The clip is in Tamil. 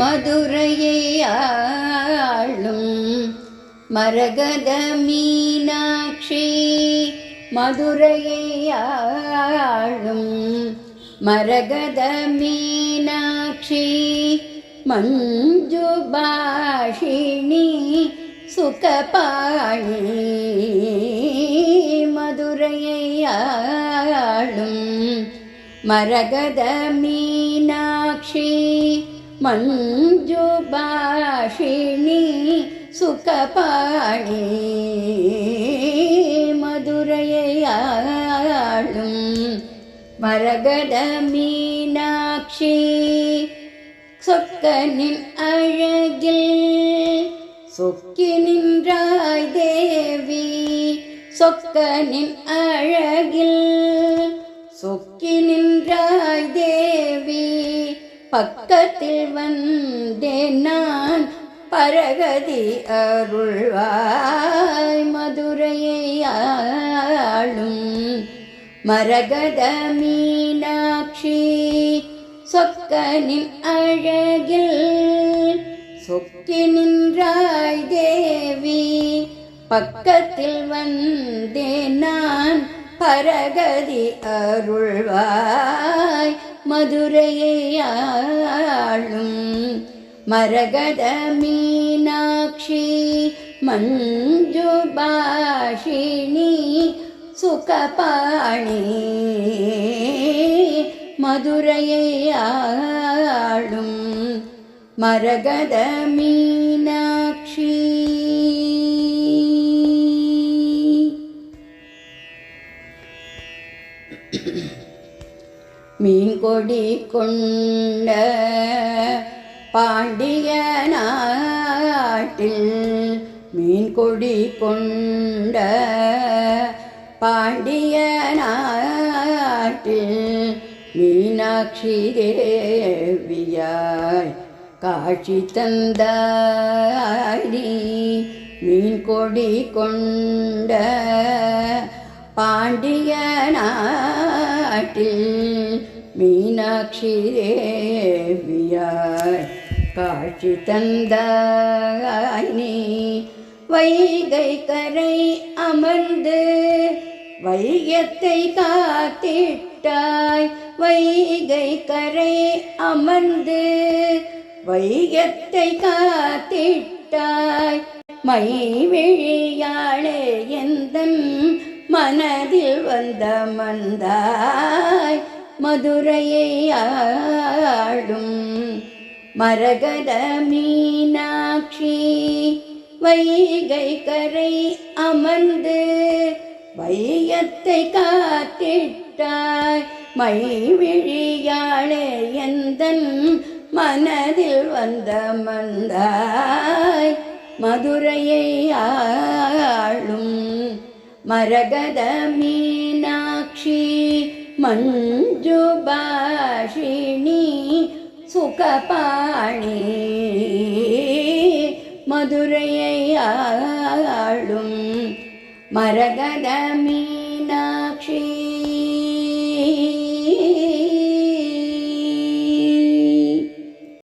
மதுரையை ஆளும் மரகத மீனாட்சி, மதுரையை ஆளும் மரகத மீனாட்சி, மஞ்சு பாஷிணி சுகபாணி, மதுரையை ஆளும் மரகத மீனாட்சி, மஞ்சு பாஷிணி சுகபாணி, மதுரையை ஆளும் மரகத மீனாட்சி. சொக்கனின் அழகில் சொக்கி நின்றாய் தேவி, சொக்கனின் அழகில் சொக்கி நின்றாய் தேவி, பக்கத்தில் வந்தேன் நான் பரகதி அருள்வாய், மதுரையை ஆளும் மரகத மீனாட்சி. சொக்கனின் அழகில் சொக்கி நின்றாய் தேவி, பக்கத்தில் வந்தேன் நான் பரகதி அருள்வாய், மதுரையை ஆளும் மரகத மீனாட்சி, மஞ்சு பாஷிணி சுகபாணி, மதுரையை ஆளும் மரகத மீனாட்சி. மீன் கொடி கொண்ட பாண்டிய நாட்டில், மீன் கொடி கொண்ட பாண்டிய நாட்டில், மீனாட்சி தேவியாய் காட்சி தந்தாய் நீ, மீன் கொடி கொண்ட பாண்டிய நாட்டில், மீனாட்சி தேவியாய் காட்சி தந்தாய் நீ. வைகை கரை அமர்ந்து வையத்தை காத்திட்டாய், வைகை கரை அமர்ந்து வையத்தை காத்திட்டாய், மை விழியாளே எந்தன் மனதில் வந்த மந்தாய், மதுரையை ஆளும் மரகத மீனாட்சி. வைகை கரை அமர்ந்து வையத்தை காத்திட்டாய், மை விழியாளே எந்தன் மனதில் வந்த மந்தாய், மதுரையை ஆளும் மரகத மீனாட்சி, மஞ்சு பாஷிணி சுகபாணி, மதுரையை ஆளும் மரகத மீனாட்சி.